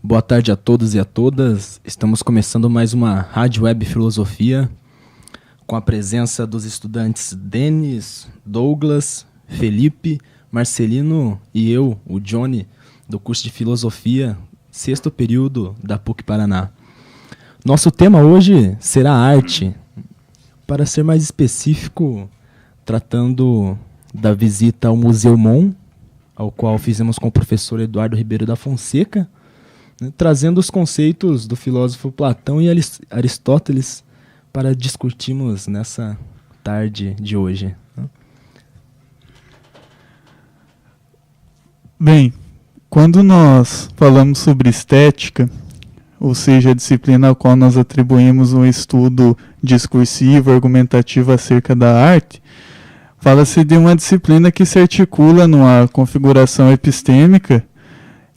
Boa tarde a todos e a todas. Estamos começando mais uma Rádio Web Filosofia com a presença dos estudantes Denis, Douglas, Felipe, Marcelino e eu, o Johnny, do curso de Filosofia, 6º período da PUC Paraná. Nosso tema hoje será arte. Para ser mais específico, tratando da visita ao Museu Mon, ao qual fizemos com o professor Eduardo Ribeiro da Fonseca, trazendo os conceitos do filósofo Platão e Aristóteles para discutirmos nessa tarde de hoje. Bem, quando nós falamos sobre estética, ou seja, a disciplina ao qual nós atribuímos um estudo discursivo, argumentativo acerca da arte, fala-se de uma disciplina que se articula numa configuração epistêmica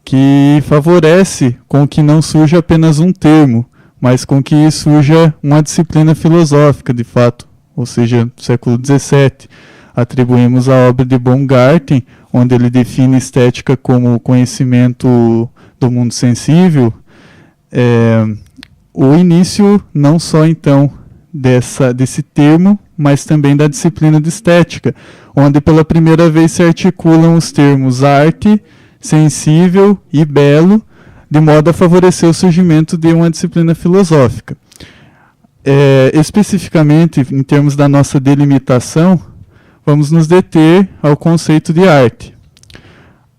que favorece com que não surja apenas um termo, mas com que surja uma disciplina filosófica, de fato. Ou seja, no século XVII, atribuímos a obra de Baumgarten, onde ele define estética como conhecimento do mundo sensível, o início não só então desse termo, mas também da disciplina de estética, onde pela primeira vez se articulam os termos arte, sensível e belo, de modo a favorecer o surgimento de uma disciplina filosófica. Especificamente, em termos da nossa delimitação, vamos nos deter ao conceito de arte.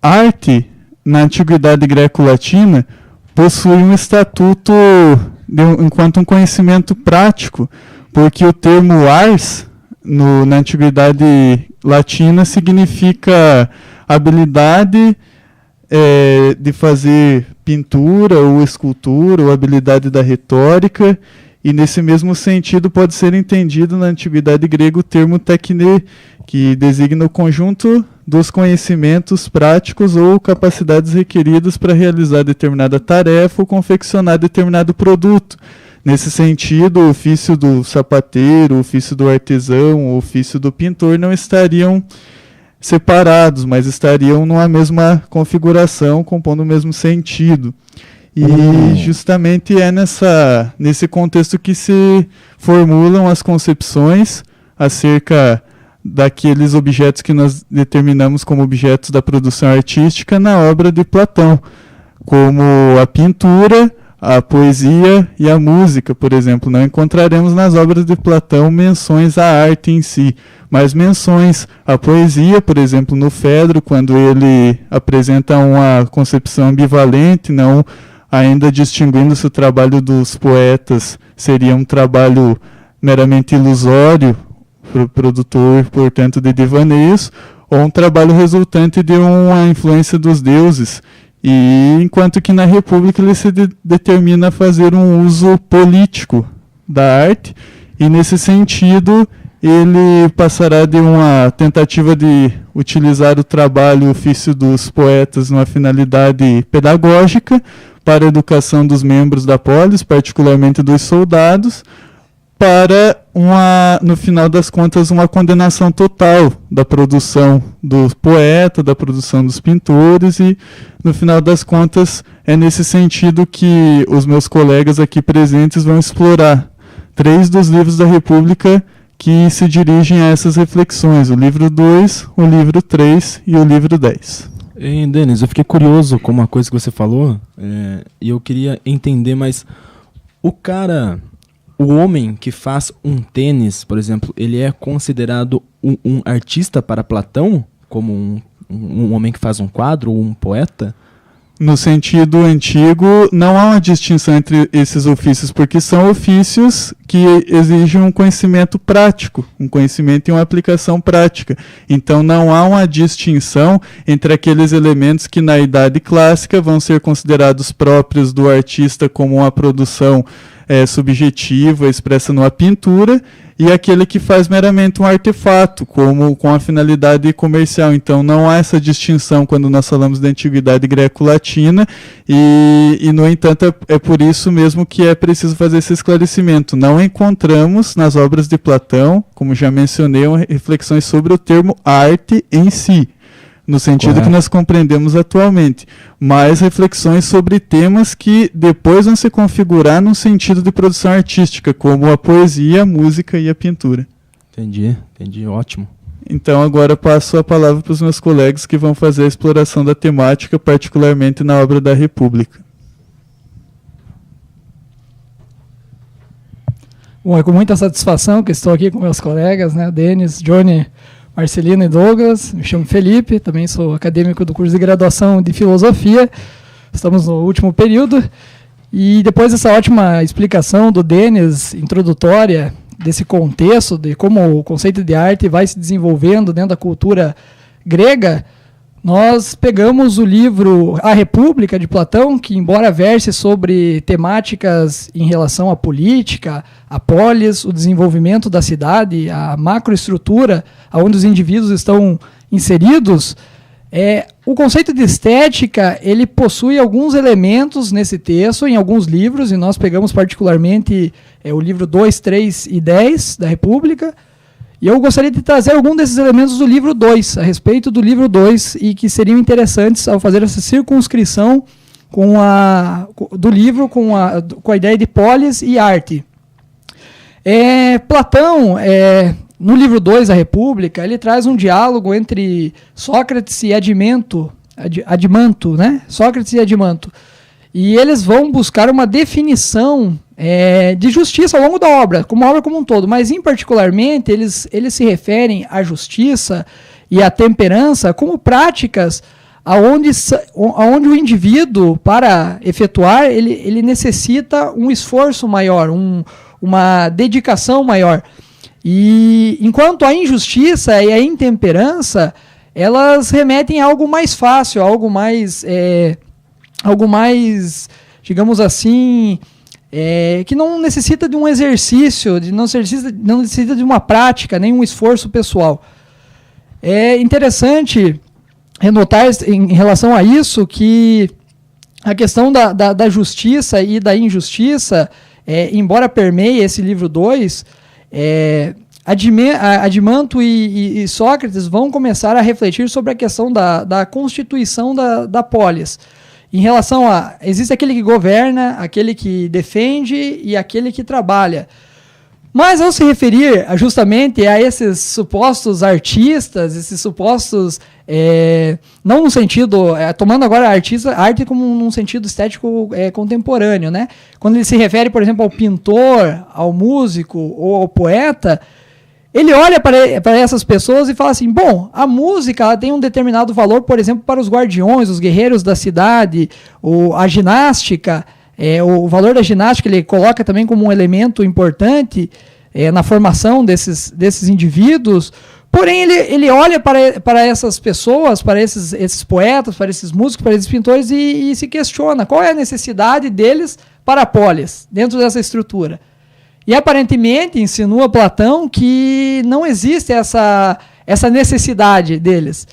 Arte, na antiguidade greco-latina, possui um estatuto enquanto um conhecimento prático, porque o termo ars, na antiguidade latina, significa habilidade de fazer pintura ou escultura, ou habilidade da retórica, e nesse mesmo sentido pode ser entendido na antiguidade grega o termo tekne, que designa o conjunto dos conhecimentos práticos ou capacidades requeridas para realizar determinada tarefa ou confeccionar determinado produto. Nesse sentido, o ofício do sapateiro, o ofício do artesão, o ofício do pintor não estariam separados, mas estariam numa mesma configuração, compondo o mesmo sentido. E justamente é nesse contexto que se formulam as concepções acerca daqueles objetos que nós determinamos como objetos da produção artística na obra de Platão, como a pintura, a poesia e a música, por exemplo. Não encontraremos nas obras de Platão menções à arte em si, mas menções à poesia, por exemplo, no Fedro, quando ele apresenta uma concepção ambivalente, não ainda distinguindo-se o trabalho dos poetas, seria um trabalho meramente ilusório, produtor, portanto, de devaneios, ou um trabalho resultante de uma influência dos deuses. E enquanto que na República ele se determina a fazer um uso político da arte, e nesse sentido ele passará de uma tentativa de utilizar o trabalho, o ofício dos poetas numa finalidade pedagógica para a educação dos membros da polis, particularmente dos soldados, para no final das contas, uma condenação total da produção do poeta, da produção dos pintores, e no final das contas é nesse sentido que os meus colegas aqui presentes vão explorar 3 dos livros da República que se dirigem a essas reflexões: o livro 2, o livro 3 e o livro 10. Denis, eu fiquei curioso com uma coisa que você falou, e eu queria entender, mas o homem que faz um tênis, por exemplo, ele é considerado um artista para Platão? Como um homem que faz um quadro ou um poeta? No sentido antigo, não há uma distinção entre esses ofícios, porque são ofícios que exigem um conhecimento prático, um conhecimento e uma aplicação prática. Então não há uma distinção entre aqueles elementos que na Idade Clássica vão ser considerados próprios do artista como uma produção subjetiva, expressa numa pintura, e aquele que faz meramente um artefato, com a finalidade comercial. Então não há essa distinção quando nós falamos da antiguidade greco-latina, e no entanto é por isso mesmo que é preciso fazer esse esclarecimento. Não encontramos nas obras de Platão, como já mencionei, reflexões sobre o termo arte em si. no sentido que nós compreendemos atualmente, mas reflexões sobre temas que depois vão se configurar num sentido de produção artística, como a poesia, a música e a pintura. Entendi, ótimo. Então agora passo a palavra para os meus colegas que vão fazer a exploração da temática, particularmente na obra da República. Bom, é com muita satisfação que estou aqui com meus colegas, né, Denis, Johnny, Marcelino e Douglas. Me chamo Felipe, também sou acadêmico do curso de graduação de Filosofia. Estamos no último período. E depois dessa ótima explicação do Denis, introdutória, desse contexto, de como o conceito de arte vai se desenvolvendo dentro da cultura grega, nós pegamos o livro A República, de Platão, que, embora verse sobre temáticas em relação à política, a polis, o desenvolvimento da cidade, a macroestrutura onde os indivíduos estão inseridos, o conceito de estética ele possui alguns elementos nesse texto, em alguns livros, e nós pegamos particularmente o livro 2, 3 e 10 da República. E eu gostaria de trazer algum desses elementos do livro 2, a respeito do livro 2, e que seriam interessantes ao fazer essa circunscrição do livro com a ideia de polis e arte. Platão, no livro 2 da República, ele traz um diálogo entre Sócrates e Adimanto, né? Sócrates e Adimanto. E eles vão buscar uma definição de justiça ao longo da obra, como a obra como um todo, mas em particularmente eles se referem à justiça e à temperança como práticas aonde o indivíduo, para efetuar, ele necessita um esforço maior, uma dedicação maior. E enquanto a injustiça e a intemperança, elas remetem a algo mais fácil, algo mais, digamos assim, que não necessita de um exercício, não necessita de uma prática, nem um esforço pessoal. É interessante renotar em relação a isso que a questão da justiça e da injustiça, embora permeie esse livro 2, Adimanto e Sócrates vão começar a refletir sobre a questão da constituição da polis. Em relação existe aquele que governa, aquele que defende e aquele que trabalha. Mas ao se referir justamente a esses supostos artistas, esses supostos, não no sentido, tomando agora arte como num sentido estético contemporâneo, né? Quando ele se refere, por exemplo, ao pintor, ao músico ou ao poeta, ele olha para essas pessoas e fala assim, bom, a música ela tem um determinado valor, por exemplo, para os guardiões, os guerreiros da cidade, a ginástica, o valor da ginástica ele coloca também como um elemento importante na formação desses indivíduos, porém ele olha para essas pessoas, para esses poetas, para esses músicos, para esses pintores e se questiona qual é a necessidade deles para a polis, dentro dessa estrutura. E aparentemente insinua Platão que não existe essa necessidade deles.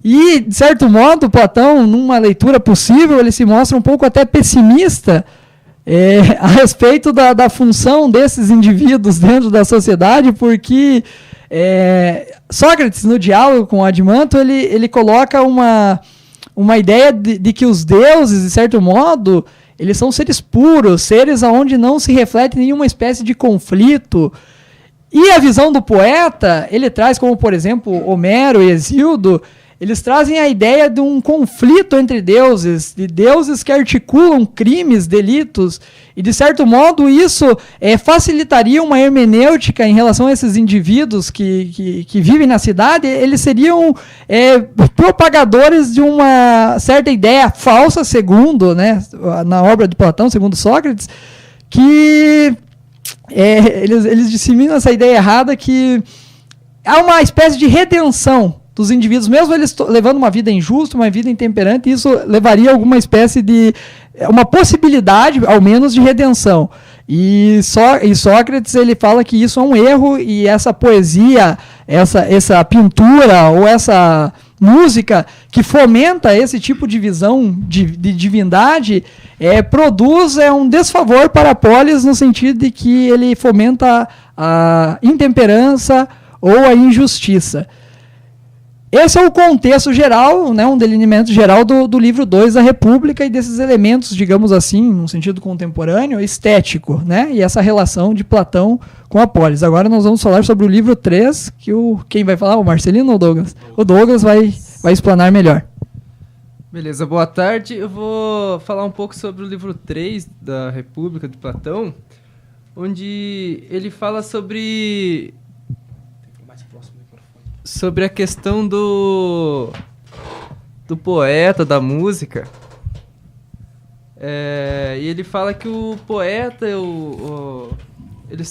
E, de certo modo, Platão, numa leitura possível, ele se mostra um pouco até pessimista a respeito da função desses indivíduos dentro da sociedade, porque Sócrates, no diálogo com Adimanto, ele coloca uma ideia de que os deuses, de certo modo, eles são seres puros, seres onde não se reflete nenhuma espécie de conflito. E a visão do poeta, ele traz como, por exemplo, Homero e Hesíodo, eles trazem a ideia de um conflito entre deuses, de deuses que articulam crimes, delitos, e de certo modo isso facilitaria uma hermenêutica em relação a esses indivíduos que vivem na cidade. Eles seriam propagadores de uma certa ideia falsa, segundo, né, na obra de Platão, segundo Sócrates, que eles disseminam essa ideia errada que há uma espécie de redenção dos indivíduos, mesmo eles levando uma vida injusta, uma vida intemperante, isso levaria a alguma espécie de uma possibilidade, ao menos, de redenção. E Sócrates ele fala que isso é um erro e essa poesia, essa pintura ou essa música que fomenta esse tipo de visão de divindade produz um desfavor para a polis no sentido de que ele fomenta a intemperança ou a injustiça. esse é o contexto geral, né, um delineamento geral do livro 2 da República e desses elementos, digamos assim, num sentido contemporâneo, estético, né, e essa relação de Platão com a polis. Agora nós vamos falar sobre o livro 3, que quem vai falar, o Marcelino ou o Douglas? O Douglas vai explanar melhor. Beleza, boa tarde. Eu vou falar um pouco sobre o livro 3 da República de Platão, onde ele fala sobre a questão do poeta, da música. E ele fala que o poeta, eles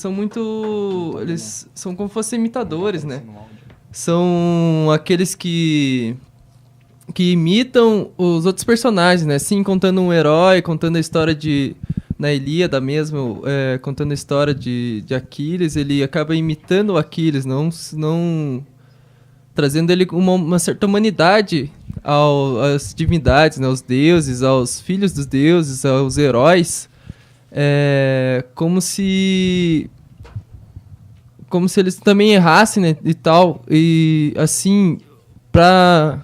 são como fossem imitadores, né? São aqueles que imitam os outros personagens, né? Assim, contando um herói, contando a história na Ilíada mesmo, contando a história de Aquiles, ele acaba imitando o Aquiles, não trazendo ele uma certa humanidade às divindades, né? Aos deuses, aos filhos dos deuses, aos heróis, como se eles também errassem, né? E tal, e assim, para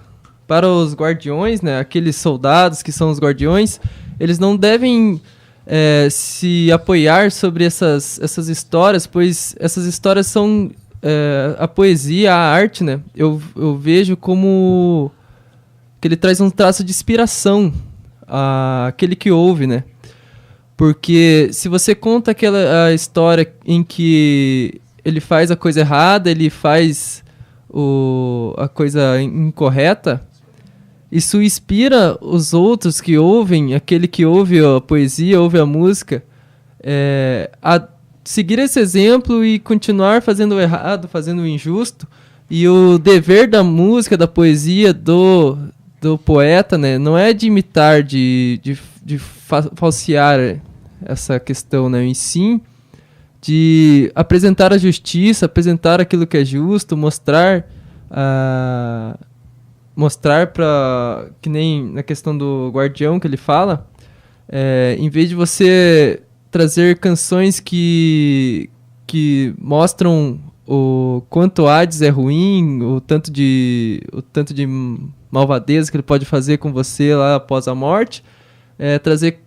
os guardiões, né, aqueles soldados que são os guardiões, eles não devem se apoiar sobre essas histórias, pois essas histórias são a poesia, a arte, né? Eu vejo como que ele traz um traço de inspiração àquele que ouve, né? Porque se você conta a história em que ele faz a coisa errada, ele faz a coisa incorreta, isso inspira os outros que ouvem, aquele que ouve a poesia, ouve a música, a seguir esse exemplo e continuar fazendo o errado, fazendo o injusto. E o dever da música, da poesia, do poeta, né, não é de imitar, de falsear essa questão, né, e sim de apresentar a justiça, apresentar aquilo que é justo, mostrar para, que nem na questão do guardião que ele fala, em vez de você trazer canções que mostram o quanto Hades é ruim, o tanto de malvadeza que ele pode fazer com você lá após a morte, trazer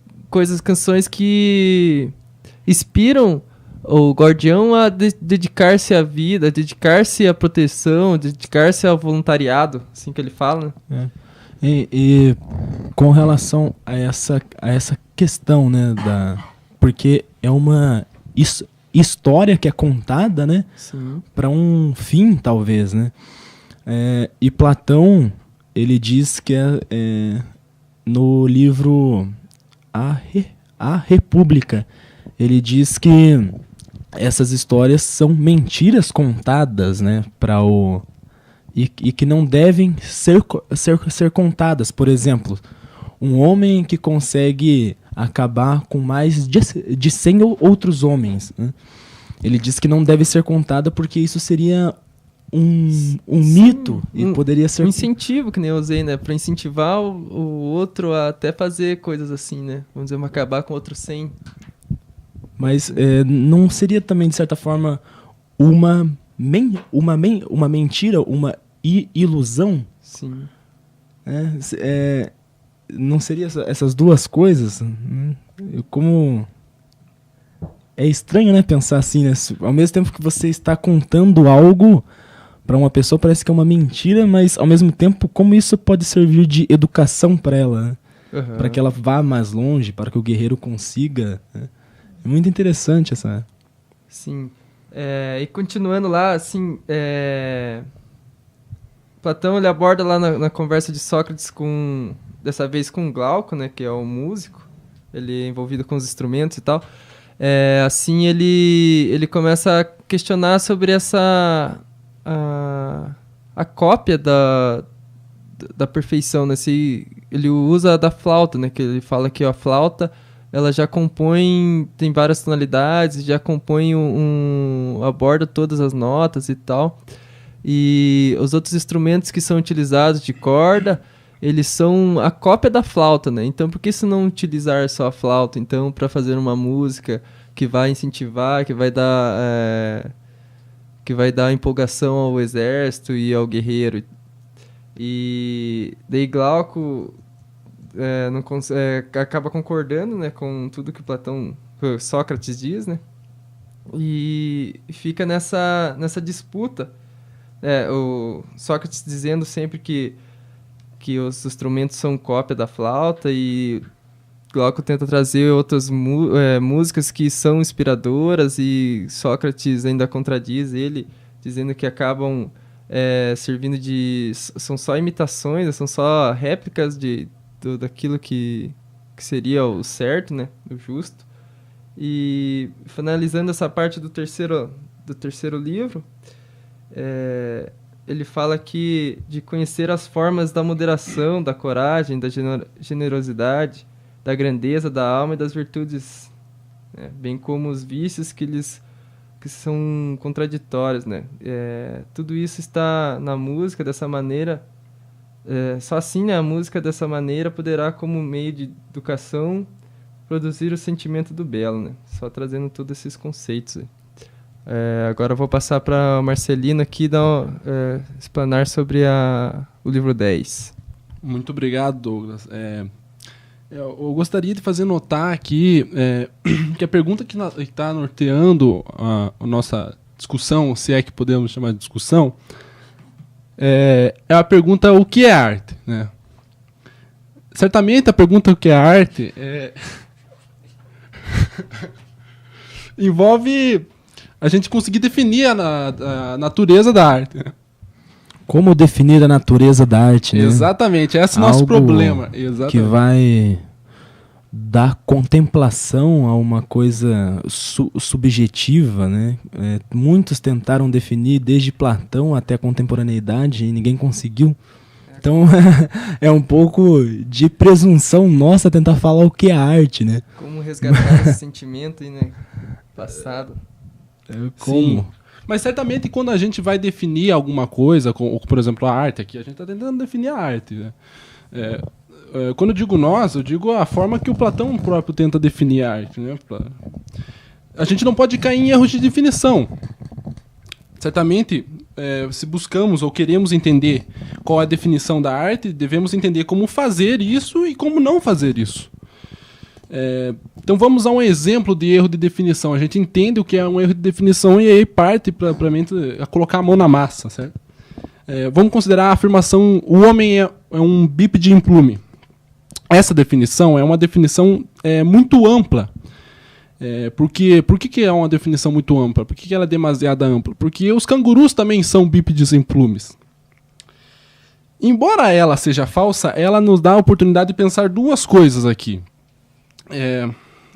canções que inspiram o guardião a dedicar-se à vida, dedicar-se à proteção, dedicar-se ao voluntariado, assim que ele fala, né? E com relação a essa questão, né, porque é uma história que é contada, né, para um fim, talvez, né? E Platão, ele diz que no livro A República, ele diz que essas histórias são mentiras contadas, né, e que não devem ser contadas. Por exemplo, um homem que consegue acabar com mais de 100 outros homens, né? Ele diz que não deve ser contada porque isso seria um mito e poderia ser... Um incentivo, que nem eu usei, né? Para incentivar o outro a até fazer coisas assim, né? Vamos dizer, acabar com outros 100. Mas não seria também, de certa forma, uma mentira, uma ilusão? Sim. Não seria essas duas coisas? Como... É estranho, né, pensar assim, né? Ao mesmo tempo que você está contando algo para uma pessoa, parece que é uma mentira, mas ao mesmo tempo, como isso pode servir de educação para ela, né? Uhum. Para que ela vá mais longe, para que o guerreiro consiga, né? É muito interessante essa... Sim. E continuando lá, assim, Platão, ele aborda lá na conversa de Sócrates dessa vez com Glauco, né, que é o músico, ele é envolvido com os instrumentos e tal. Assim, ele começa a questionar sobre a cópia da perfeição, né? Ele usa da flauta, né, que ele fala que a flauta, ela já compõe, tem várias tonalidades, já compõe aborda todas as notas e tal. E os outros instrumentos que são utilizados de corda, eles são a cópia da flauta, né? Então, por que se não utilizar só a flauta, então, para fazer uma música que vai incentivar, que vai dar empolgação ao exército e ao guerreiro? E daí Glauco acaba concordando, né, com tudo que Sócrates diz, né? E fica nessa disputa. O Sócrates dizendo sempre que os instrumentos são cópia da flauta, e Glauco tenta trazer outras músicas que são inspiradoras, e Sócrates ainda contradiz ele, dizendo que acabam servindo são só imitações, são só réplicas daquilo que seria o certo, né, o justo. E finalizando essa parte do terceiro livro, ele fala aqui de conhecer as formas da moderação, da coragem, da generosidade, da grandeza da alma e das virtudes, né? Bem como os vícios que são contraditórios, né? Tudo isso está na música dessa maneira. Só assim, né, a música dessa maneira poderá, como meio de educação, produzir o sentimento do belo, né? Só trazendo todos esses conceitos aí. Agora eu vou passar para Marcelino aqui explanar sobre o livro 10. Muito obrigado, Douglas. Eu gostaria de fazer notar aqui que a pergunta que está norteando a nossa discussão, se é que podemos chamar de discussão, é a pergunta: o que é arte? Né? Certamente a pergunta: o que é arte? envolve a gente conseguir definir a natureza da arte. Né? Como definir a natureza da arte, né? Exatamente, esse é o nosso problema. Exatamente. Que vai dar contemplação a uma coisa subjetiva, né? Muitos tentaram definir desde Platão até a contemporaneidade e ninguém conseguiu. Então é um pouco de presunção nossa tentar falar o que é arte, né? Como resgatar esse sentimento aí, né? Passado. Como? Sim. Mas certamente quando a gente vai definir alguma coisa, por exemplo, a arte aqui, a gente está tentando definir a arte. Né? Quando eu digo nós, eu digo a forma que o Platão próprio tenta definir a arte. Né? A gente não pode cair em erros de definição. Certamente, se buscamos ou queremos entender qual é a definição da arte, devemos entender como fazer isso e como não fazer isso. Então vamos a um exemplo de erro de definição. A gente entende o que é um erro de definição e aí parte propriamente a colocar a mão na massa, certo? Vamos considerar a afirmação: o homem é um bípede em plume. Essa definição é uma definição muito ampla. Por que é uma definição muito ampla? Por que ela é demasiado ampla? Porque os cangurus também são bípedes em plumes. Embora ela seja falsa, ela nos dá a oportunidade de pensar duas coisas aqui.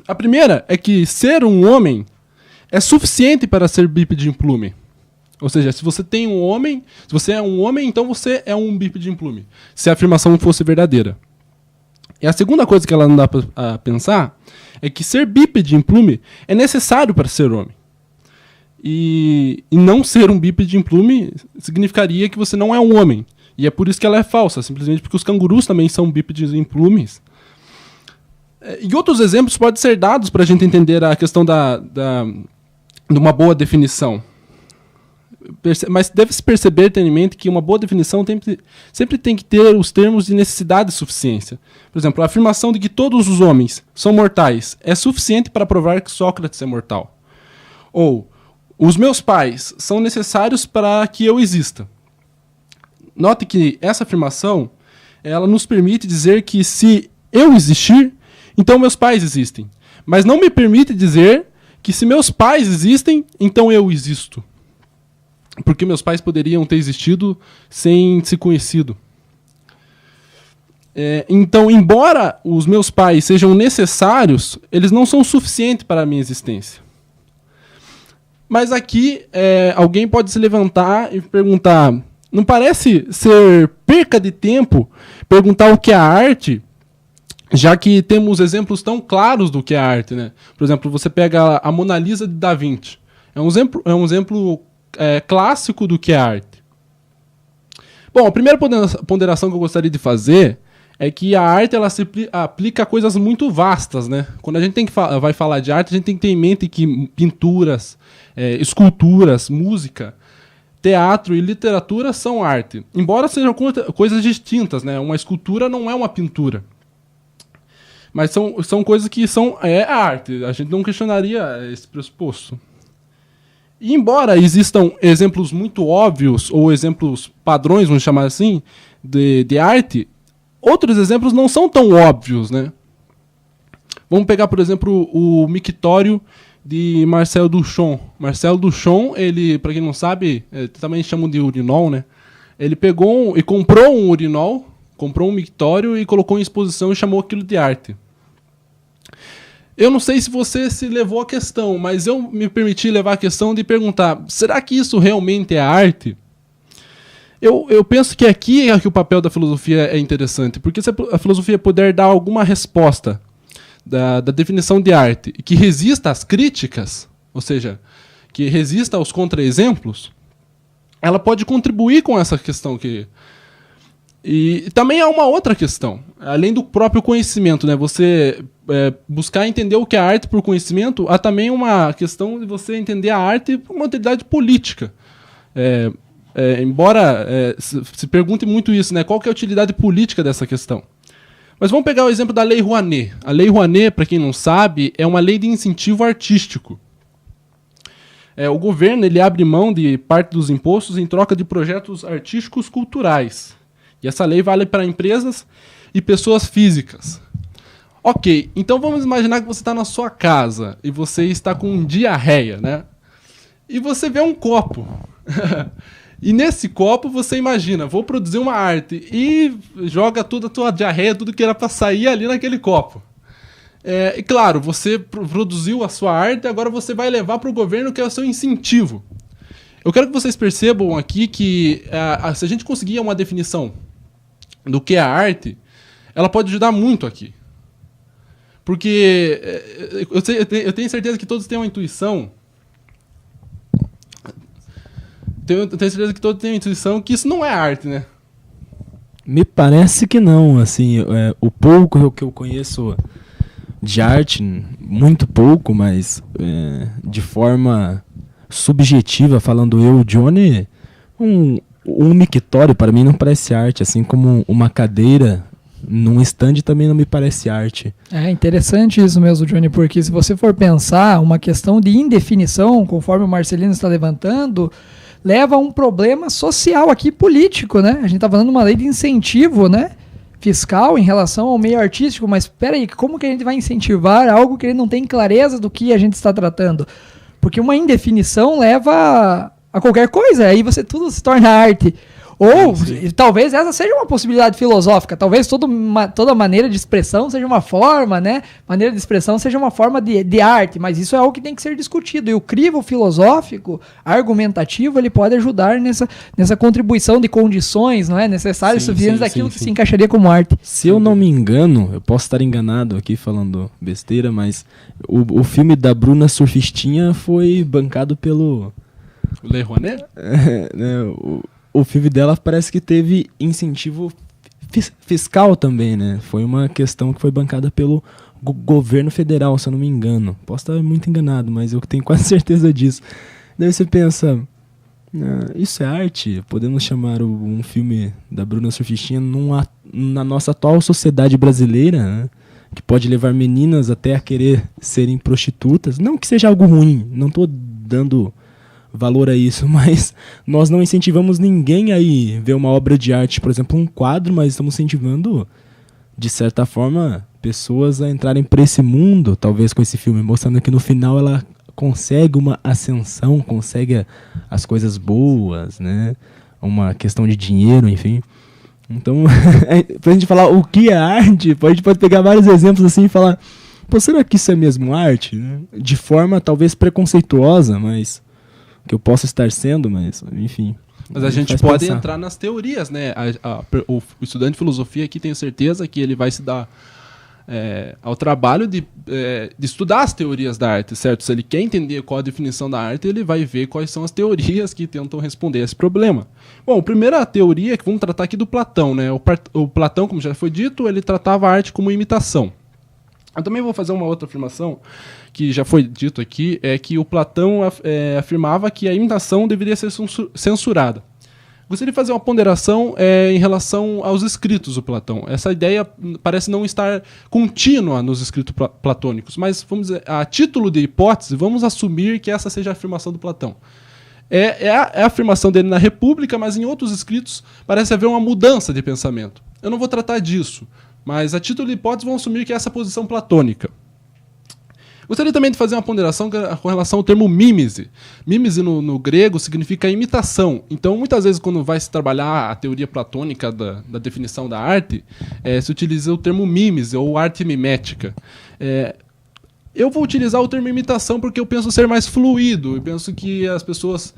A primeira é que ser um homem é suficiente para ser bípede em plume. Ou seja, se você é um homem, então você é um bípede em plume. Se a afirmação fosse verdadeira. E a segunda coisa que ela não dá para pensar é que ser bípede em plume é necessário para ser homem. E não ser um bípede em plume significaria que você não é um homem. E é por isso que ela é falsa, simplesmente porque os cangurus também são bípedes em plumes. E outros exemplos podem ser dados para a gente entender a questão de uma boa definição. Mas deve-se perceber, ter em mente, que uma boa definição sempre tem que ter os termos de necessidade e suficiência. Por exemplo, a afirmação de que todos os homens são mortais é suficiente para provar que Sócrates é mortal. Ou, os meus pais são necessários para que eu exista. Note que essa afirmação ela nos permite dizer que se eu existir, então meus pais existem. Mas não me permite dizer que se meus pais existem, então eu existo. Porque meus pais poderiam ter existido sem ser conhecido. Então, embora os meus pais sejam necessários, eles não são suficientes para a minha existência. Mas aqui, alguém pode se levantar e perguntar: não parece ser perca de tempo perguntar o que é a arte, já que temos exemplos tão claros do que é arte, né? Por exemplo, você pega a Mona Lisa de Da Vinci. É um exemplo clássico do que é arte. Bom, a primeira ponderação que eu gostaria de fazer é que a arte ela se aplica a coisas muito vastas, né? Quando a gente vai falar de arte, a gente tem que ter em mente que pinturas, esculturas, música, teatro e literatura são arte. Embora sejam coisas distintas, né? Uma escultura não é uma pintura. Mas são coisas que são arte. A gente não questionaria esse pressuposto. E embora existam exemplos muito óbvios, ou exemplos padrões, vamos chamar assim, de arte, outros exemplos não são tão óbvios, né? Vamos pegar, por exemplo, o mictório de Marcel Duchamp. Marcel Duchamp, ele, para quem não sabe, também chamam de urinol, né? Ele pegou e comprou um urinol, comprou um mictório e colocou em exposição e chamou aquilo de arte. Eu não sei se você se levou à questão, mas eu me permiti levar a questão de perguntar, será que isso realmente é arte? Eu penso que aqui é que o papel da filosofia é interessante, porque se a filosofia puder dar alguma resposta da definição de arte que resista às críticas, ou seja, que resista aos contra-exemplos, ela pode contribuir com essa questão que... E também há uma outra questão, além do próprio conhecimento, né? Você buscar entender o que é arte por conhecimento, há também uma questão de você entender a arte por uma utilidade política. Embora se pergunte muito isso, né? Qual que é a utilidade política dessa questão? Mas vamos pegar o exemplo da Lei Rouanet. A Lei Rouanet, para quem não sabe, é uma lei de incentivo artístico. O governo ele abre mão de parte dos impostos em troca de projetos artísticos culturais. E essa lei vale para empresas e pessoas físicas. Ok, então vamos imaginar que você está na sua casa e você está com diarreia, né? E você vê um copo. E nesse copo você imagina, vou produzir uma arte e joga toda a tua diarreia, tudo que era para sair ali naquele copo. E claro, você produziu a sua arte, agora você vai levar para o governo que é o seu incentivo. Eu quero que vocês percebam aqui que se a gente conseguir uma definição do que é a arte, ela pode ajudar muito aqui. Porque eu tenho certeza que todos têm uma intuição. Eu tenho certeza que todos têm uma intuição que isso não é arte, né? Me parece que não, assim, o pouco que eu conheço de arte, muito pouco, mas de forma subjetiva, falando eu, Johnny, um mictório para mim não parece arte, assim como uma cadeira num stand também não me parece arte. É interessante isso mesmo, Johnny, porque se você for pensar, uma questão de indefinição, conforme o Marcelino está levantando, leva a um problema social aqui, político, né? A gente está falando de uma lei de incentivo, né? Fiscal em relação ao meio artístico, mas espera aí, como que a gente vai incentivar algo que ele não tem clareza do que a gente está tratando? Porque uma indefinição leva a qualquer coisa, aí tudo se torna arte. Ou talvez essa seja uma possibilidade filosófica, talvez toda maneira de expressão seja uma forma, né? Maneira de expressão seja uma forma de arte, mas isso é algo que tem que ser discutido. E o crivo filosófico, argumentativo, ele pode ajudar nessa contribuição de condições, não é? Necessárias e suficientes daquilo que se encaixaria como arte. Se eu não me engano, eu posso estar enganado aqui falando besteira, mas o filme da Bruna Surfistinha foi bancado pelo... Lei Rouanet? O filme dela parece que teve incentivo fiscal também, né? Foi uma questão que foi bancada pelo governo federal, se eu não me engano. Posso estar muito enganado, mas eu tenho quase certeza disso. Daí você pensa, isso é arte? Podemos chamar um filme da Bruna Surfistinha na nossa atual sociedade brasileira, né? Que pode levar meninas até a querer serem prostitutas. Não que seja algo ruim, não estou dando valor a isso, mas nós não incentivamos ninguém a ir ver uma obra de arte, por exemplo, um quadro, mas estamos incentivando, de certa forma, pessoas a entrarem para esse mundo, talvez com esse filme, mostrando que no final ela consegue uma ascensão, consegue as coisas boas, né? Uma questão de dinheiro, enfim. Então, pra gente falar o que é arte, a gente pode pegar vários exemplos assim e falar, pô, será que isso é mesmo arte? De forma talvez preconceituosa, mas... que eu possa estar sendo, mas enfim. Mas a gente pode entrar nas teorias, né? O estudante de filosofia aqui tenho certeza que ele vai se dar ao trabalho de estudar as teorias da arte, certo? Se ele quer entender qual a definição da arte, ele vai ver quais são as teorias que tentam responder a esse problema. Bom, a primeira teoria que vamos tratar aqui do Platão, né? O Platão, como já foi dito, ele tratava a arte como imitação. Eu também vou fazer uma outra afirmação, que já foi dito aqui, é que o Platão afirmava que a imitação deveria ser censurada. Gostaria de fazer uma ponderação em relação aos escritos do Platão. Essa ideia parece não estar contínua nos escritos platônicos, mas vamos dizer, a título de hipótese, vamos assumir que essa seja a afirmação do Platão. É a afirmação dele na República, mas em outros escritos parece haver uma mudança de pensamento. Eu não vou tratar disso, mas a título de hipótese vamos assumir que é essa posição platônica. Gostaria também de fazer uma ponderação com relação ao termo mímese. Mímese no grego significa imitação. Então, muitas vezes, quando vai se trabalhar a teoria platônica da definição da arte, se utiliza o termo mímese ou arte mimética. Eu vou utilizar o termo imitação porque eu penso ser mais fluido. Eu penso que as pessoas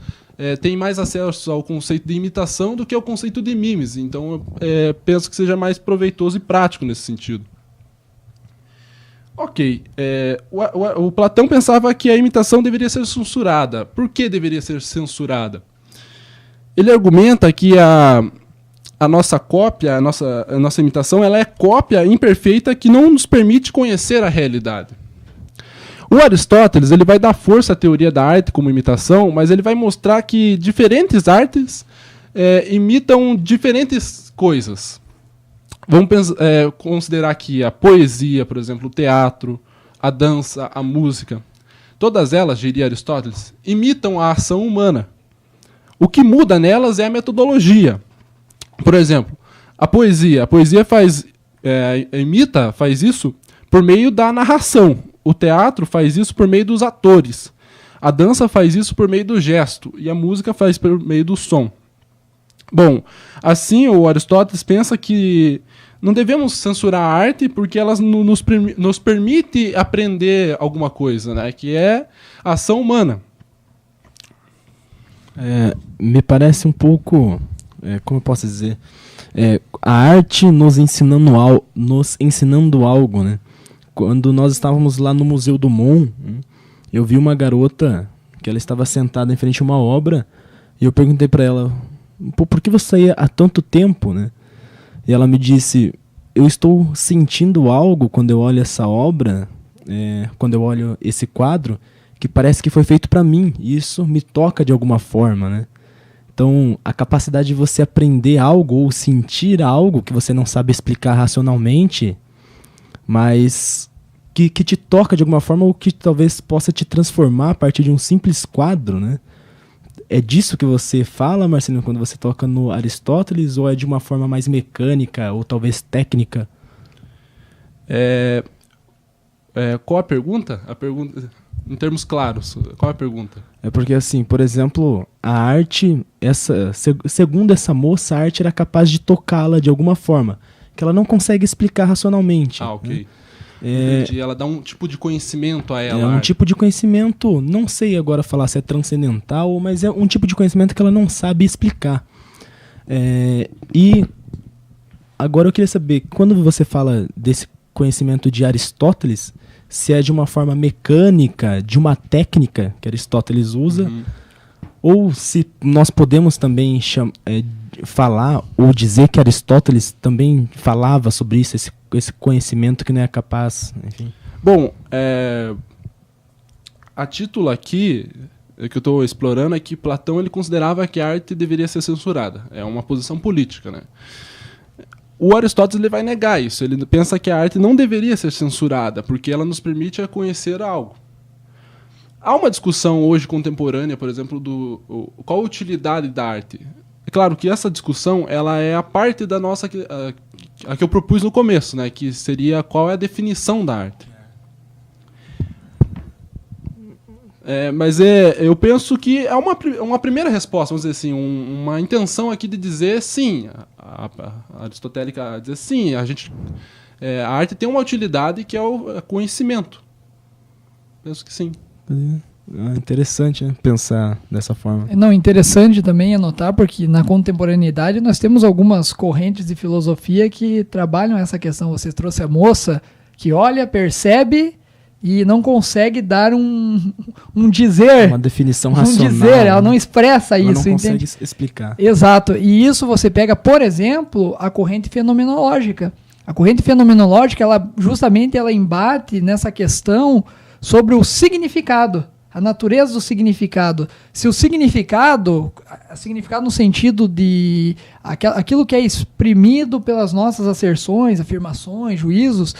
têm mais acesso ao conceito de imitação do que ao conceito de mímese. Então, eu penso que seja mais proveitoso e prático nesse sentido. Ok. O Platão pensava que a imitação deveria ser censurada. Por que deveria ser censurada? Ele argumenta que a nossa cópia, a nossa imitação, ela é cópia imperfeita que não nos permite conhecer a realidade. O Aristóteles ele vai dar força à teoria da arte como imitação, mas ele vai mostrar que diferentes artes imitam diferentes coisas. Vamos considerar aqui a poesia, por exemplo, o teatro, a dança, a música. Todas elas, diria Aristóteles, imitam a ação humana. O que muda nelas é a metodologia. Por exemplo, a poesia faz isso por meio da narração. O teatro faz isso por meio dos atores. A dança faz isso por meio do gesto. E a música faz por meio do som. Bom, assim o Aristóteles pensa que não devemos censurar a arte porque ela nos permite aprender alguma coisa, né? Que é a ação humana. Me parece um pouco, como eu posso dizer, a arte nos ensinando algo, né? Quando nós estávamos lá no Museu do Mon, eu vi uma garota que ela estava sentada em frente a uma obra e eu perguntei para ela, por que você ia há tanto tempo, né? E ela me disse, eu estou sentindo algo quando eu olho essa obra, quando eu olho esse quadro, que parece que foi feito para mim, e isso me toca de alguma forma, né? Então, a capacidade de você aprender algo ou sentir algo que você não sabe explicar racionalmente, mas que te toca de alguma forma ou que talvez possa te transformar a partir de um simples quadro, né? É disso que você fala, Marcelino, quando você toca no Aristóteles, ou é de uma forma mais mecânica ou talvez técnica? Qual a pergunta? A pergunta, em termos claros, qual a pergunta? É porque, assim, por exemplo, a arte, segundo essa moça, a arte era capaz de tocá-la de alguma forma, que ela não consegue explicar racionalmente. Ah, ok. Né? Entendi. Ela dá um tipo de conhecimento a ela. É um tipo de conhecimento, não sei agora falar se é transcendental, mas é um tipo de conhecimento que ela não sabe explicar. E agora eu queria saber, quando você fala desse conhecimento de Aristóteles, se é de uma forma mecânica, de uma técnica que Aristóteles usa, ou se nós podemos também falar ou dizer que Aristóteles também falava sobre isso, esse conhecimento que não é capaz, enfim. Bom, a título aqui que eu estou explorando é que Platão ele considerava que a arte deveria ser censurada. É uma posição política, né? O Aristóteles ele vai negar isso. Ele pensa que a arte não deveria ser censurada porque ela nos permite conhecer algo. Há uma discussão hoje contemporânea, por exemplo, qual a utilidade da arte. É claro que essa discussão ela é a parte da nossa a que eu propus no começo, né, que seria qual é a definição da arte. Mas eu penso que é uma primeira resposta, vamos dizer assim, uma intenção aqui de dizer sim, a aristotélica dizer sim, a arte tem uma utilidade que é o conhecimento. Penso que sim. Interessante, né, pensar dessa forma. Não, interessante também anotar, porque na contemporaneidade nós temos algumas correntes de filosofia que trabalham essa questão. Você trouxe a moça que olha, percebe e não consegue dar um dizer. Uma definição racional. Um dizer, ela não expressa ela isso, não consegue entende? Explicar. Exato. E isso você pega, por exemplo, a corrente fenomenológica. A corrente fenomenológica, ela justamente ela embate nessa questão sobre o significado, a natureza do significado. Se o significado no sentido de aquilo que é exprimido pelas nossas asserções, afirmações, juízos,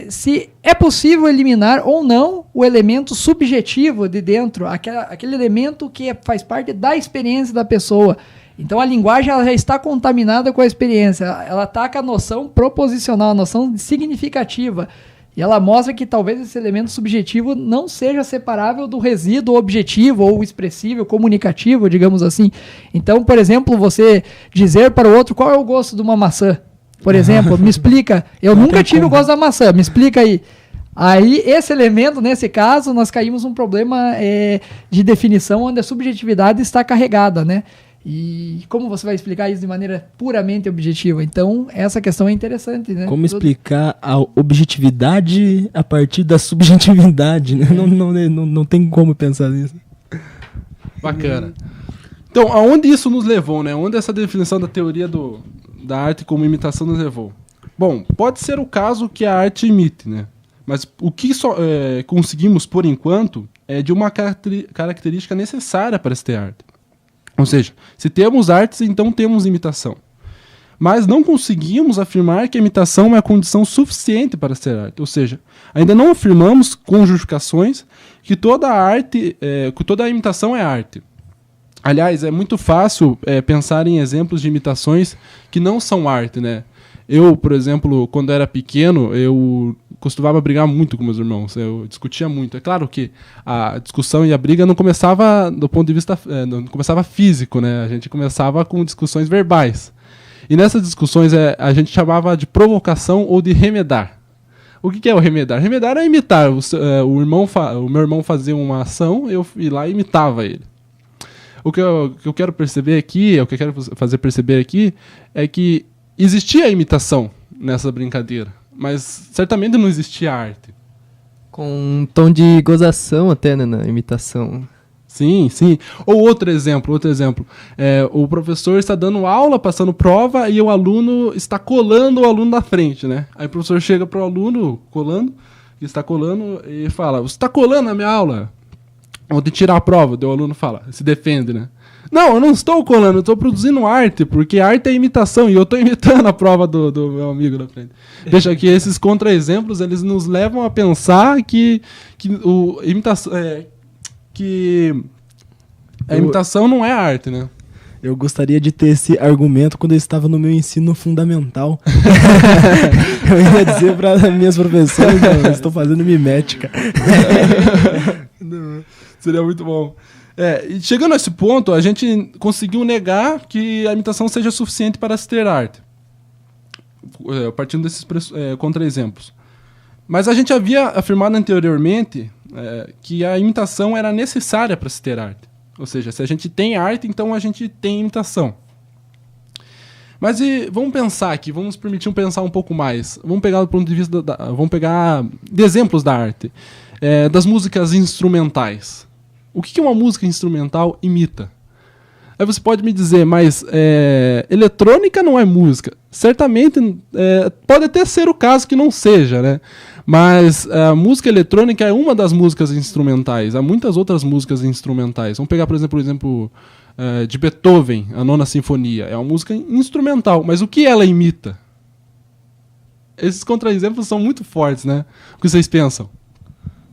se é possível eliminar ou não o elemento subjetivo de dentro, aquele elemento que faz parte da experiência da pessoa. Então a linguagem ela já está contaminada com a experiência, ela ataca a noção proposicional, a noção significativa, e ela mostra que talvez esse elemento subjetivo não seja separável do resíduo objetivo ou expressivo, comunicativo, digamos assim. Então, por exemplo, você dizer para o outro qual é o gosto de uma maçã, por exemplo, me explica, eu nunca tive o gosto da maçã, me explica aí. Aí, esse elemento, nesse caso, nós caímos num problema de definição onde a subjetividade está carregada, né? E como você vai explicar isso de maneira puramente objetiva? Então, essa questão é interessante, né? Como explicar a objetividade a partir da subjetividade, né? Não tem como pensar nisso. Bacana. Então, aonde isso nos levou, né? Onde essa definição da teoria da arte como imitação nos levou? Bom, pode ser o caso que a arte imite, né? Mas o que conseguimos, por enquanto, é de uma característica necessária para se ter arte. Ou seja, se temos artes, então temos imitação. Mas não conseguimos afirmar que a imitação é a condição suficiente para ser arte. Ou seja, ainda não afirmamos com justificações que toda a imitação é arte. Aliás, é muito fácil pensar em exemplos de imitações que não são arte, né? Eu, por exemplo, quando era pequeno, eu costumava brigar muito com meus irmãos. Eu discutia muito. É claro que a discussão e a briga não começava do ponto de vista... não começava físico, né? A gente começava com discussões verbais. E nessas discussões a gente chamava de provocação ou de remedar. O que é o remedar? Remedar é imitar. O meu irmão fazia uma ação, eu ia lá e imitava ele. O que eu quero perceber aqui, o que eu quero fazer perceber aqui, é que existia a imitação nessa brincadeira, mas certamente não existia arte. Com um tom de gozação até, né, na imitação. Sim, sim. Ou outro exemplo. O professor está dando aula, passando prova, e o aluno está colando o aluno da frente, né? Aí o professor chega para o aluno que está colando, e fala: "Você está colando a minha aula? Vou te tirar a prova." O aluno fala, se defende, né? "Não, eu não estou colando, eu estou produzindo arte, porque arte é imitação, e eu estou imitando a prova do meu amigo da frente." Veja que esses contra-exemplos, eles nos levam a pensar que a imitação não é arte, né? Eu gostaria de ter esse argumento quando eu estava no meu ensino fundamental. Eu ia dizer para minhas professoras: "Eu estou fazendo mimética." Seria muito bom. E chegando a esse ponto, a gente conseguiu negar que a imitação seja suficiente para se ter arte, partindo desses contra-exemplos. Mas a gente havia afirmado anteriormente que a imitação era necessária para se ter arte. Ou seja, se a gente tem arte, então a gente tem imitação. Mas vamos pensar aqui, vamos permitir pensar um pouco mais. Vamos pegar do ponto de vista vamos pegar de exemplos da arte, das músicas instrumentais. O que uma música instrumental imita? Aí você pode me dizer, mas eletrônica não é música. Certamente pode até ser o caso que não seja, né? Mas a música eletrônica é uma das músicas instrumentais. Há muitas outras músicas instrumentais. Vamos pegar, por exemplo, o exemplo de Beethoven, a Nona Sinfonia. É uma música instrumental, mas o que ela imita? Esses contra-exemplos são muito fortes, né? O que vocês pensam?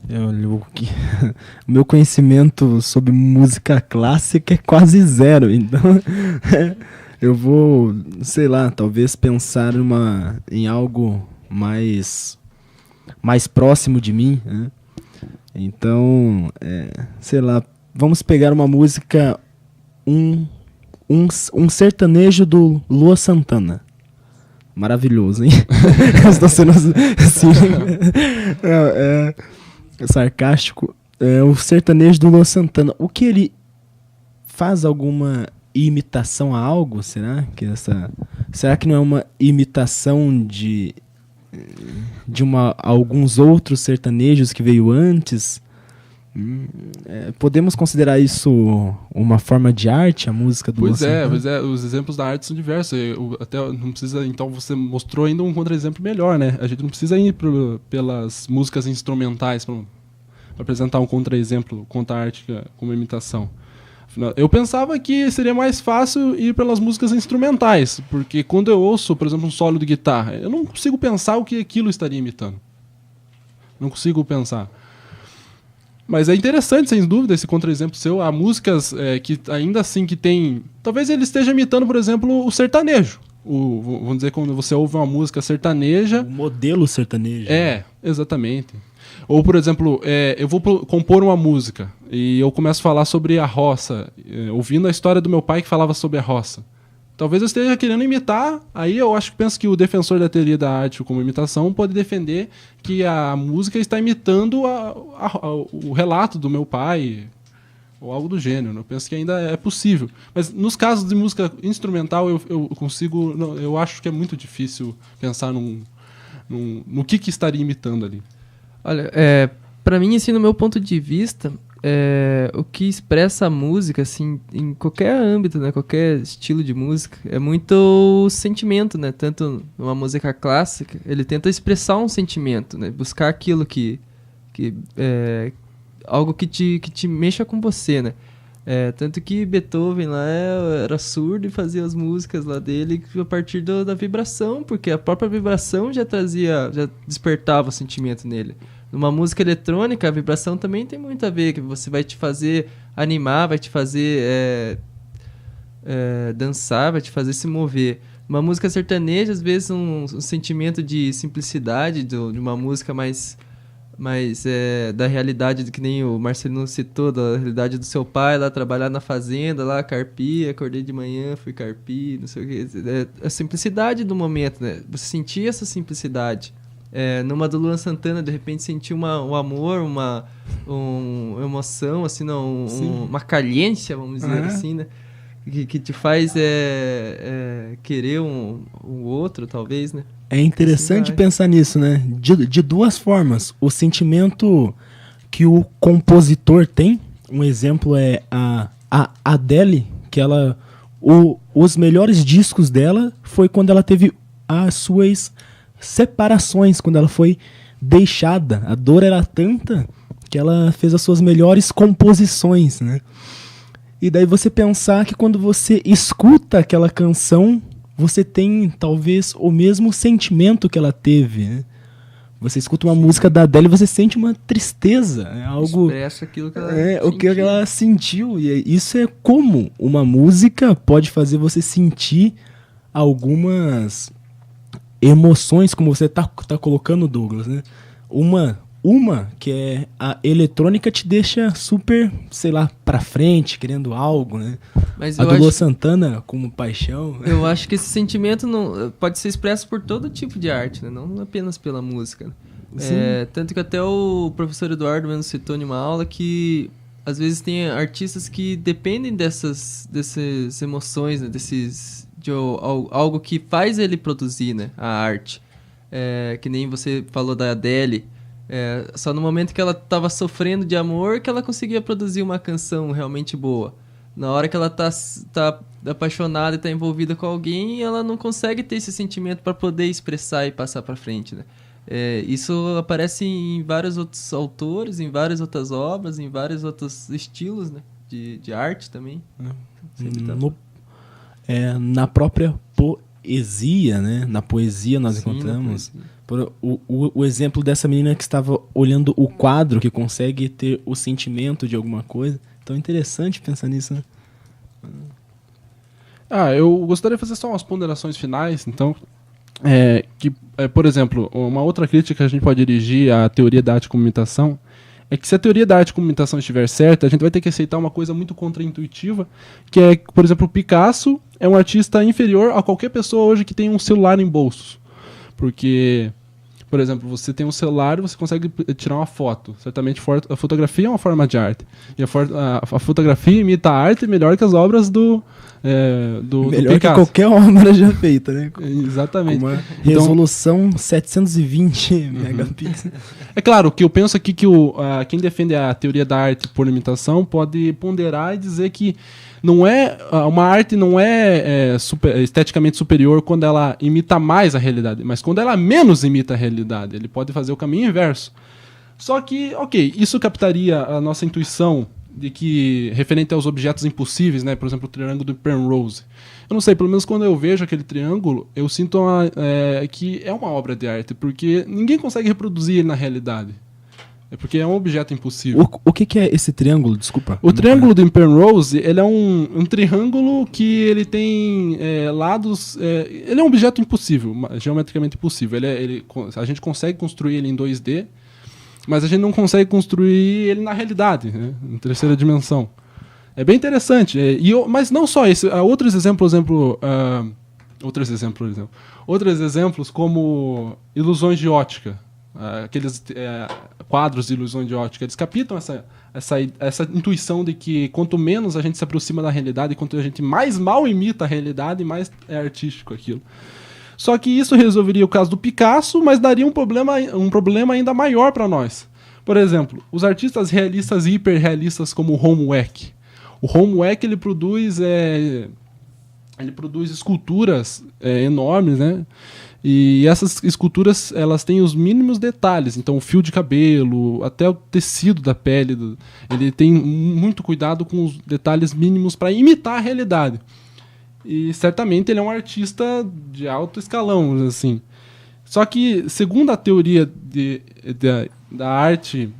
O meu conhecimento sobre música clássica é quase zero, então eu vou, sei lá, talvez pensar em algo mais próximo de mim, né? Então, sei lá, vamos pegar uma música, um sertanejo do Lua Santana. Maravilhoso, hein? Estou sendo assim, sarcástico. O sertanejo do Lua Santana. O que ele faz alguma imitação a algo? Será que não é uma imitação de alguns outros sertanejos que veio antes? Podemos considerar isso uma forma de arte, a música do Luan Santana? Pois é, os exemplos da arte são diversos. Até não precisa, então você mostrou ainda um contra-exemplo melhor, né? A gente não precisa ir pelas músicas instrumentais para apresentar um contra-exemplo contra a arte como imitação. Eu pensava que seria mais fácil ir pelas músicas instrumentais, porque quando eu ouço, por exemplo, um solo de guitarra, eu não consigo pensar o que aquilo estaria imitando. Não consigo pensar. Mas é interessante, sem dúvida, esse contra-exemplo seu. Há músicas que ainda assim que tem... Talvez ele esteja imitando, por exemplo, o sertanejo. Vamos dizer, quando você ouve uma música sertaneja... O modelo sertanejo. Exatamente. Ou, por exemplo, eu vou compor uma música e eu começo a falar sobre a roça, ouvindo a história do meu pai que falava sobre a roça. Talvez eu esteja querendo imitar, aí eu penso que o defensor da teoria da arte como imitação pode defender que a música está imitando o relato do meu pai, ou algo do gênero. Eu penso que ainda é possível. Mas nos casos de música instrumental, eu acho que é muito difícil pensar no que estaria imitando ali. Olha, pra mim, assim, no meu ponto de vista, o que expressa a música, assim, em qualquer âmbito, né, qualquer estilo de música, é muito o sentimento, né? Tanto numa música clássica, ele tenta expressar um sentimento, né? Buscar aquilo que algo que te mexa com você, né? Tanto que Beethoven lá era surdo e fazia as músicas lá dele a partir da vibração, porque a própria vibração já despertava o sentimento nele. Numa música eletrônica, a vibração também tem muito a ver, que você vai te fazer animar, vai te fazer dançar, vai te fazer se mover. Uma música sertaneja, às vezes, um sentimento de simplicidade, de uma música mais da realidade, que nem o Marcelino citou, da realidade do seu pai, lá trabalhar na fazenda, lá carpir, acordei de manhã, fui carpir, não sei o que. A simplicidade do momento, né? Você sentir essa simplicidade. Numa do Luan Santana, de repente sentir um amor, uma emoção, assim, não, uma caliência, vamos dizer assim, né? Que te faz querer um outro, talvez, né? É interessante assim pensar nisso, né? De duas formas. O sentimento que o compositor tem, um exemplo é a Adele, que os melhores discos dela foi quando ela teve as suas separações, quando ela foi deixada. A dor era tanta que ela fez as suas melhores composições, né? E daí você pensar que quando você escuta aquela canção, você tem talvez o mesmo sentimento que ela teve, né? Você escuta uma música da Adele e você sente uma tristeza, algo expressa aquilo que ela o que ela sentiu, e isso é como uma música pode fazer você sentir algumas emoções, como você tá colocando, Douglas, né? Uma que é a eletrônica te deixa super, sei lá, pra frente, querendo algo, né? Mas a do Luan Santana, como paixão. Eu acho que esse sentimento não pode ser expresso por todo tipo de arte, né? Não apenas pela música. Tanto que até o professor Eduardo mesmo citou em uma aula que às vezes tem artistas que dependem dessas emoções, né? De algo que faz ele produzir, né? A arte. Que nem você falou da Adele. Só no momento que ela estava sofrendo de amor que ela conseguia produzir uma canção realmente boa. Na hora que ela tá apaixonada e tá envolvida com alguém, ela não consegue ter esse sentimento para poder expressar e passar para frente, né? Isso aparece em vários outros autores, em várias outras obras, em vários outros estilos, né? de arte também. Na própria poesia, né? Na poesia nós encontramos o exemplo dessa menina que estava olhando o quadro, que consegue ter o sentimento de alguma coisa. Então é interessante pensar nisso, né? Eu gostaria de fazer só umas ponderações finais, então. Por exemplo, uma outra crítica que a gente pode dirigir à teoria da arte como imitação é que se a teoria da arte como imitação estiver certa, a gente vai ter que aceitar uma coisa muito contraintuitiva, que é, por exemplo, o Picasso é um artista inferior a qualquer pessoa hoje que tem um celular em bolsos. Porque Por exemplo, você tem um celular e você consegue tirar uma foto. Certamente a fotografia é uma forma de arte. E a fotografia imita a arte melhor que as obras do melhor que Picasso. qualquer obra já feita, né? Exatamente. Com uma Então, resolução 720 megapixels. é claro que eu penso aqui que quem defende a teoria da arte por imitação pode ponderar e dizer que uma arte não é esteticamente superior quando ela imita mais a realidade, mas quando ela menos imita a realidade. Ele pode fazer o caminho inverso. Só que, ok, isso captaria a nossa intuição de que, referente aos objetos impossíveis, né, por exemplo, o triângulo do Penrose. Eu não sei, pelo menos quando eu vejo aquele triângulo, eu sinto que é uma obra de arte, porque ninguém consegue reproduzir ele na realidade. É porque é um objeto impossível. O que é esse triângulo? Desculpa. O triângulo do Penrose, ele é um triângulo que ele tem lados... ele é um objeto impossível, geometricamente impossível. A gente consegue construir ele em 2D, mas a gente não consegue construir ele na realidade, né, em terceira dimensão. É bem interessante. Mas não só isso. Há outros exemplos como ilusões de ótica. Aqueles quadros de ilusão de ótica, eles captam essa intuição de que quanto menos a gente se aproxima da realidade, quanto a gente mais mal imita a realidade, mais é artístico aquilo. Só que isso resolveria o caso do Picasso, mas daria um problema ainda maior para nós. Por exemplo, os artistas realistas e hiperrealistas como o Homeweck. O Homeweck ele produz esculturas enormes, né? E essas esculturas, elas têm os mínimos detalhes. Então, o fio de cabelo, até o tecido da pele. Ele tem muito cuidado com os detalhes mínimos para imitar a realidade. E, certamente, ele é um artista de alto escalão, assim. Só que, segundo a teoria da arte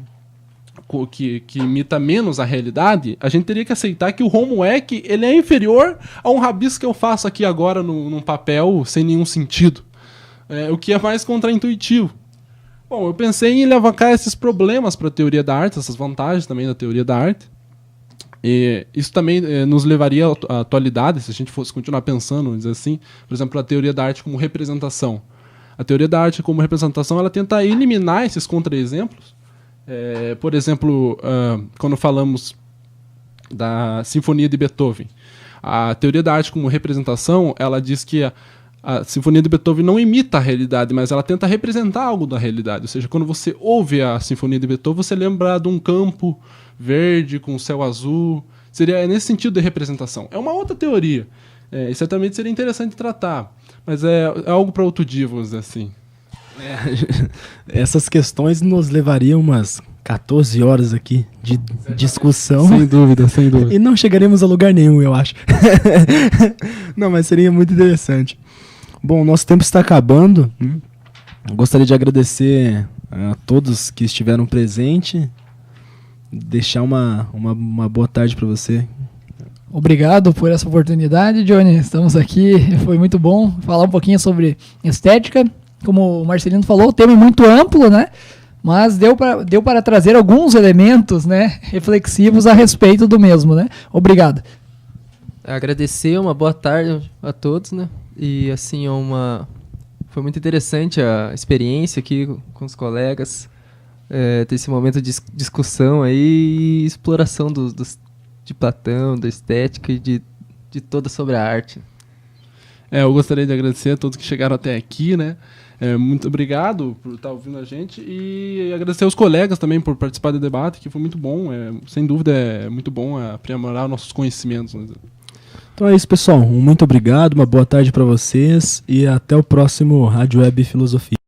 que imita menos a realidade, a gente teria que aceitar que o Homeweck ele é inferior a um rabisco que eu faço aqui agora num papel sem nenhum sentido. O que é mais contraintuitivo. Bom, eu pensei em levantar esses problemas para a teoria da arte, essas vantagens também da teoria da arte. E isso também nos levaria à atualidade, se a gente fosse continuar pensando, vamos dizer assim, por exemplo, a teoria da arte como representação. A teoria da arte como representação, ela tenta eliminar esses contra-exemplos. Por exemplo, quando falamos da Sinfonia de Beethoven, a teoria da arte como representação, ela diz que a Sinfonia de Beethoven não imita a realidade, mas ela tenta representar algo da realidade. Ou seja, quando você ouve a Sinfonia de Beethoven, você lembra de um campo verde com céu azul. Seria nesse sentido de representação. É uma outra teoria. E certamente seria interessante tratar. Mas é algo para outro dia, vamos dizer assim. Essas questões nos levariam umas 14 horas aqui de discussão. Sem dúvida, sem dúvida. E não chegaremos a lugar nenhum, eu acho. Não, mas seria muito interessante. Bom, nosso tempo está acabando. Gostaria de agradecer a todos que estiveram presentes. Deixar uma boa tarde para você. Obrigado por essa oportunidade, Johnny. Estamos aqui, foi muito bom falar um pouquinho sobre estética. Como o Marcelino falou, o tema é muito amplo, né? Mas deu para trazer alguns elementos, né, reflexivos a respeito do mesmo, né? Obrigado. Agradecer, uma boa tarde a todos, né? E assim, foi muito interessante a experiência aqui com os colegas, ter esse momento de discussão aí e exploração de Platão, da estética e de toda sobre a arte. Eu gostaria de agradecer a todos que chegaram até aqui, né? Muito obrigado por estar ouvindo a gente e agradecer aos colegas também por participar do debate, que foi muito bom. Sem dúvida é muito bom aprimorar nossos conhecimentos. Né? Então é isso, pessoal. Muito obrigado, uma boa tarde para vocês e até o próximo Rádio Web Filosofia.